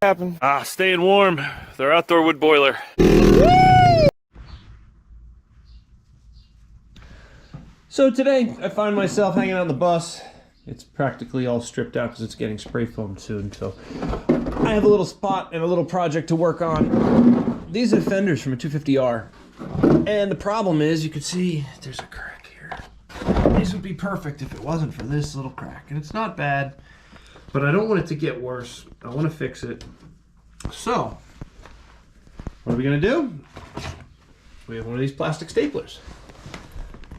Happen. Staying warm. Their outdoor wood boiler. So today I find myself hanging on the bus. It's practically all stripped out because it's getting spray foamed soon. So I have a little spot and a little project to work on. These are fenders from a 250R. And the problem is, you can see there's a crack here. These would be perfect if it wasn't for this little crack. And it's not bad, but I don't want it to get worse. I want to fix it. So what are we going to do? We have one of these plastic staplers.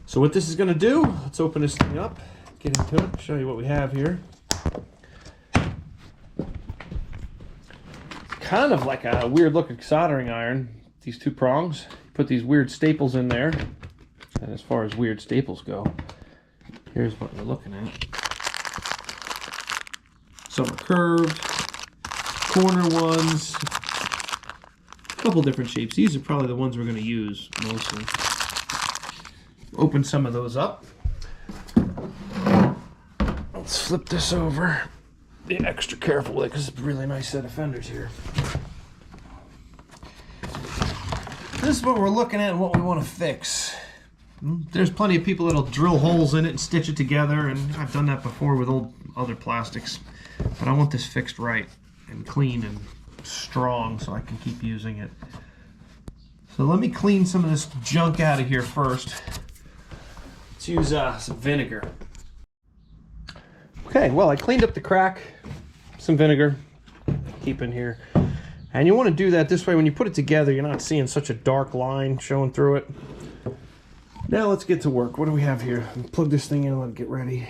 So what this is going to do, let's open this thing up, get into it, show you what we have here. It's kind of like a weird looking soldering iron. These two prongs, put these weird staples in there. And as far as weird staples go, here's what we're looking at. Some are curved, corner ones, a couple different shapes. These are probably the ones we're going to use mostly. Open some of those up. Let's flip this over. Be extra careful with it because it's a really nice set of fenders here. This is what we're looking at and what we want to fix. There's plenty of people that'll drill holes in it and stitch it together, and I've done that before with other plastics. But I want this fixed right and clean and strong so I can keep using it. So let me clean some of this junk out of here first. Let's use some vinegar. Okay, well, I cleaned up the crack, some vinegar, keep in here. And you want to do that this way. When you put it together, you're not seeing such a dark line showing through it. Now let's get to work. What do we have here? Plug this thing in and let it get ready.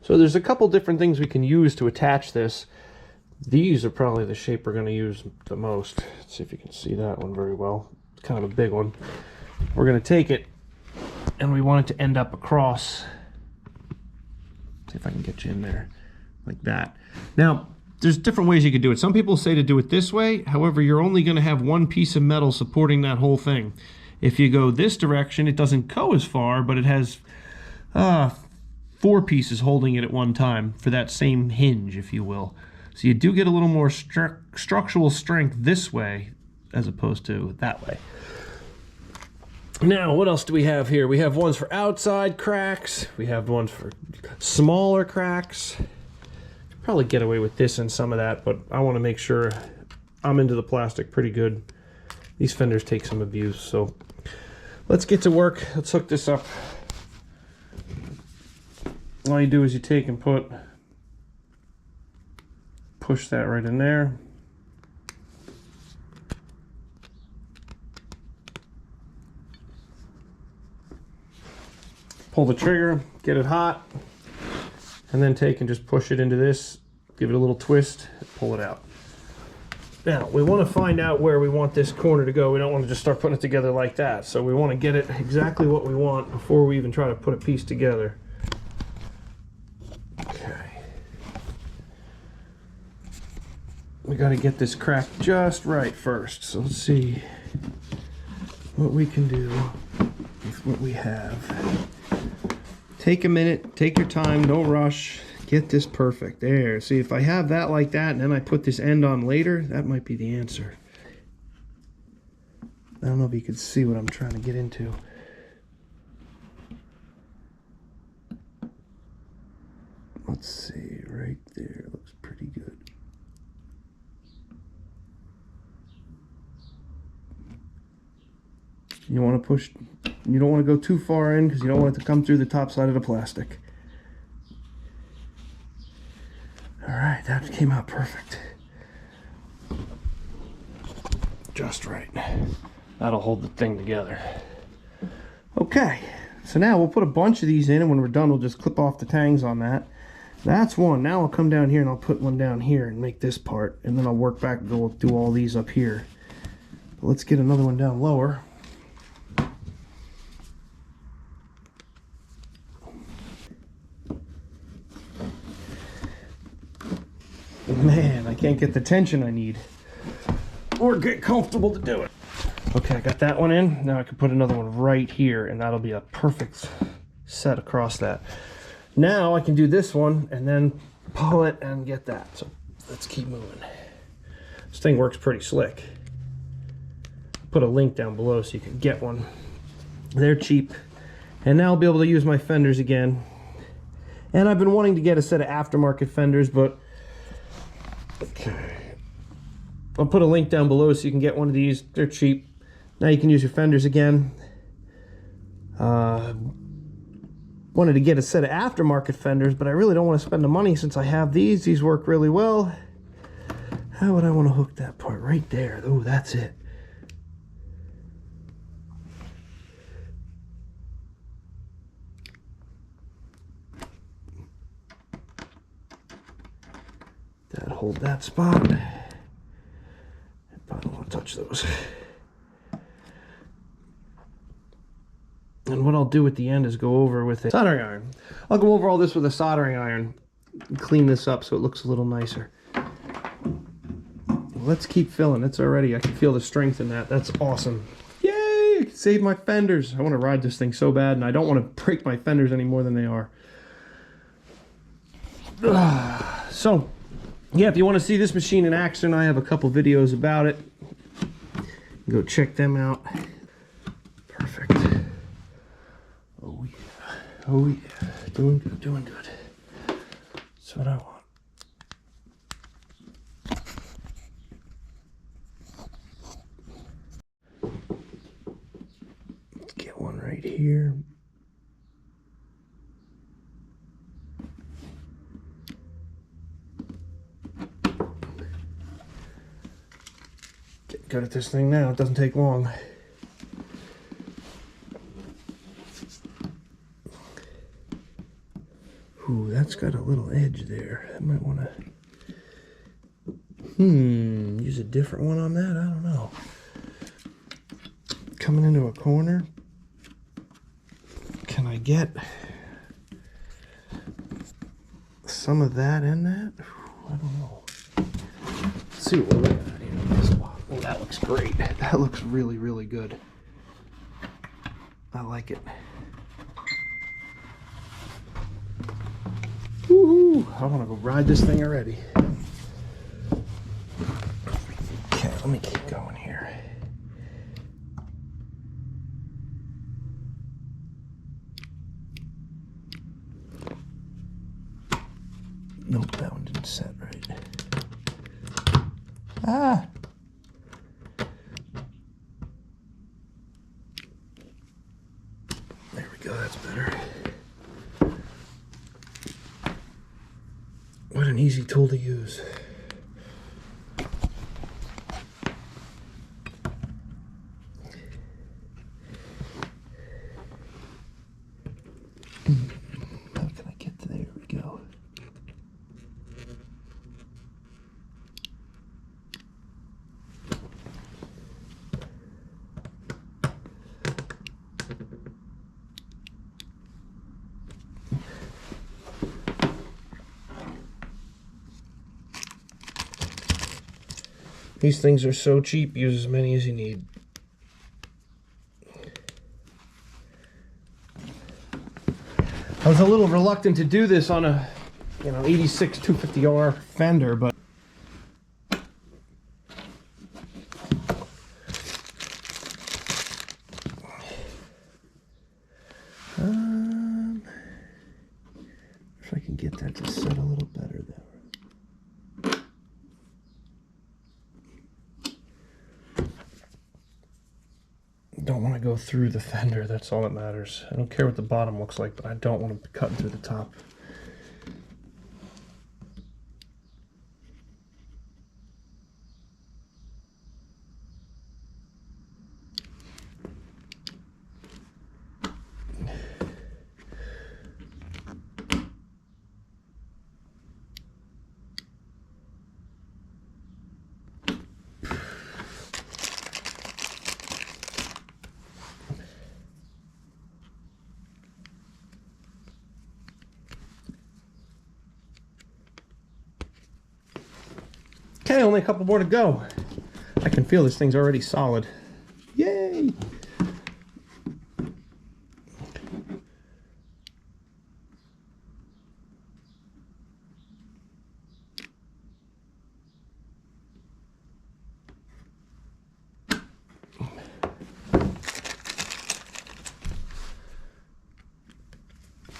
So there's a couple different things we can use to attach this. These are probably the shape we're going to use the most. Let's see if you can see that one very well. It's kind of a big one. We're going to take it and we want it to end up across. See if I can get you in there like that. Now, there's different ways you could do it. Some people say to do it this way. However, you're only going to have one piece of metal supporting that whole thing. If you go this direction, it doesn't go as far, but it has 4 pieces holding it at one time for that same hinge, if you will. So you do get a little more structural strength this way as opposed to that way. Now, what else do we have here? We have ones for outside cracks. We have ones for smaller cracks. Could probably get away with this and some of that, but I want to make sure I'm into the plastic pretty good. These fenders take some abuse, so let's get to work. Let's hook this up. All you do is you take and push that right in there. Pull the trigger, get it hot, and then take and just push it into this, give it a little twist, pull it out. Now, we want to find out where we want this corner to go. We don't want to just start putting it together like that. So we want to get it exactly what we want before we even try to put a piece together. Okay. We got to get this crack just right first. So let's see what we can do with what we have. Take a minute, take your time, don't rush. Get this perfect. There. See, if I have that like that and then I put this end on later, that might be the answer. I don't know if you can see what I'm trying to get into. Let's see, right there. Looks pretty good. You want to push, you don't want to go too far in because you don't want it to come through the top side of the plastic. All right, that came out perfect. Just right. That'll hold the thing together. Okay, so now we'll put a bunch of these in, and when we're done, we'll just clip off the tangs on that. That's one. Now I'll come down here and I'll put one down here and make this part, and then I'll work back and go do all these up here. But let's get another one down lower. Man, I can't get the tension I need or get comfortable to do it. Okay, I got that one in. Now I can put another one right here, and that'll be a perfect set across that. Now I can do this one and then pull it and get that. So let's keep moving. This thing works pretty slick. Put a link down below so you can get one. They're cheap. And now I'll be able to use my fenders again. And I've been wanting to get a set of aftermarket fenders, but okay. I'll put a link down below so you can get one of these. They're cheap. Now you can use your fenders again. Wanted to get a set of aftermarket fenders, but I really don't want to spend the money since I have these. These work really well. How would I want to hook that part? Right there. Oh, that's it. That'll hold that spot. I don't want to touch those. And what I'll do at the end is go over with a soldering iron. I'll go over all this with a soldering iron and clean this up so it looks a little nicer. Let's keep filling. It's already, I can feel the strength in that. That's awesome. Yay! I can save my fenders. I want to ride this thing so bad, and I don't want to break my fenders any more than they are. So, yeah, if you want to see this machine in action, I have a couple videos about it. Go check them out. Perfect. Oh yeah. Oh yeah. Doing good, doing good. That's what I want. Let's get one right here. Getting good at this thing now. It doesn't take long. Ooh, that's got a little edge there. I might want to use a different one on that. I don't know. Coming into a corner. Can I get some of that in that? Ooh, I don't know. Let's see what we're looking at here in this spot. Oh, that looks great. That looks really, really good. I like it. Woohoo! I want to go ride this thing already. Okay, let me keep going here. Nope, that one didn't set right. Ah! There we go, that's better. What an easy tool to use. How can I get to there? We go. These things are so cheap, use as many as you need. I was a little reluctant to do this on a, 86 250R Fender, but if I can get that to set a little better there. Don't want to go through the fender, that's all that matters. I don't care what the bottom looks like, but I don't want to be cutting through the top. Okay, only a couple more to go. I can feel this thing's already solid. Yay!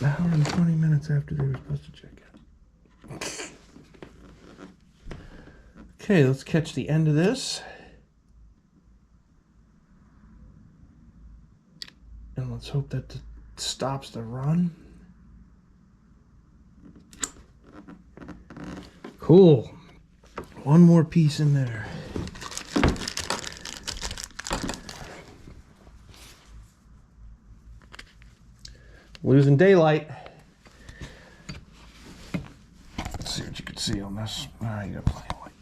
An hour and 20 minutes after they were supposed to check out. Okay, let's catch the end of this. And let's hope that it stops the run. Cool. One more piece in there. Losing daylight. Let's see what you can see on this. All right, you got plenty of light.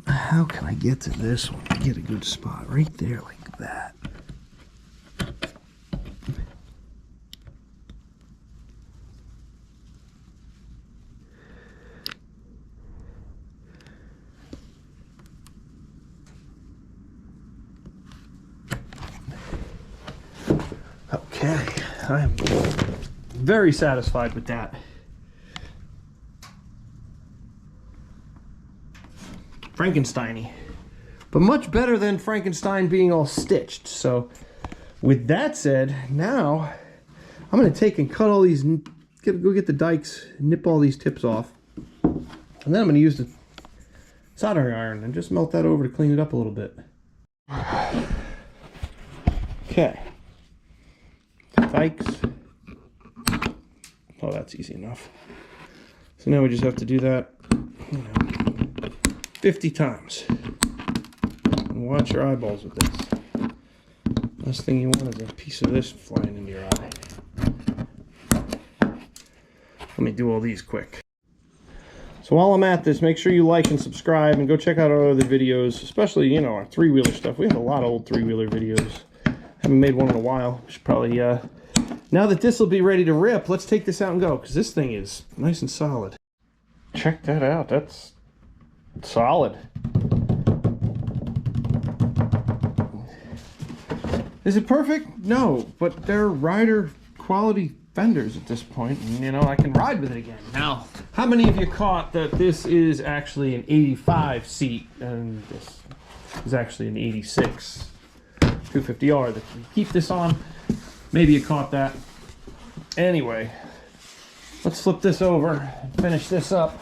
How can I get to this one? Get a good spot right there like that. Okay, I am very satisfied with that. Frankenstein-y. But much better than Frankenstein being all stitched. So with that said, now I'm going to take and cut all these, go get the dikes, nip all these tips off. And then I'm going to use the soldering iron and just melt that over to clean it up a little bit. Okay. Dikes. Oh, that's easy enough. So now we just have to do that, 50 times. And watch your eyeballs with this. Last thing you want is a piece of this flying into your eye. Let me do all these quick. So while I'm at this, make sure you like and subscribe and go check out our other videos, especially, our three-wheeler stuff. We have a lot of old three-wheeler videos. Haven't made one in a while. We should probably, now that this will be ready to rip, let's take this out and go, because this thing is nice and solid. Check that out. That's solid. Is it perfect? No, but they're rider quality fenders at this point, and I can ride with it again. Now, how many of you caught that this is actually an 85 seat and this is actually an 86 250R that we keep this on? Maybe you caught that. Anyway, let's flip this over and finish this up.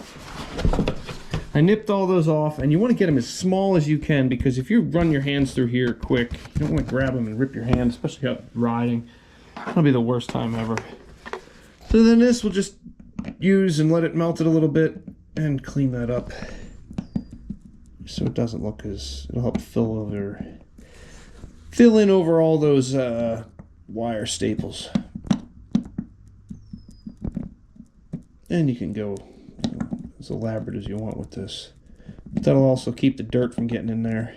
I nipped all those off, and you want to get them as small as you can, because if you run your hands through here quick, you don't want to grab them and rip your hand, especially out riding. That'll be the worst time ever. So then this we'll just use and let it melt it a little bit and clean that up so it doesn't look as, it'll help fill in over all those wire staples. And you can go as elaborate as you want with this. But that'll also keep the dirt from getting in there.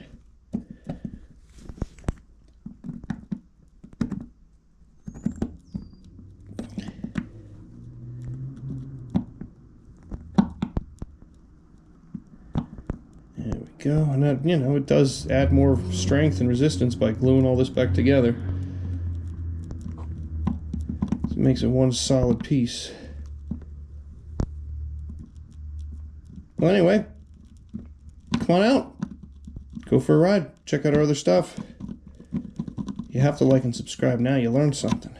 There we go. And that, it does add more strength and resistance by gluing all this back together. So it makes it one solid piece. Well, anyway, come on out. Go for a ride. Check out our other stuff. You have to like and subscribe now. You learned something.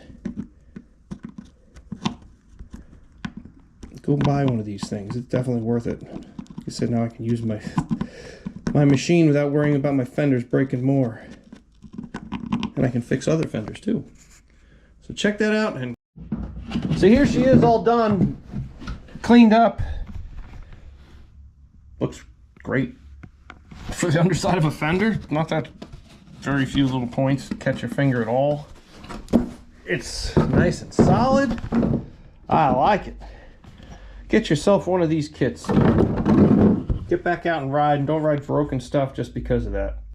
Go buy one of these things. It's definitely worth it. Like I said, now I can use my machine without worrying about my fenders breaking more. And I can fix other fenders too. So check that out. And so here she is, all done, cleaned up. Looks great for the underside of a fender. Not that very few little points catch your finger at all. It's nice and solid. I like it. Get yourself one of these kits. Get back out and ride, and don't ride broken stuff just because of that.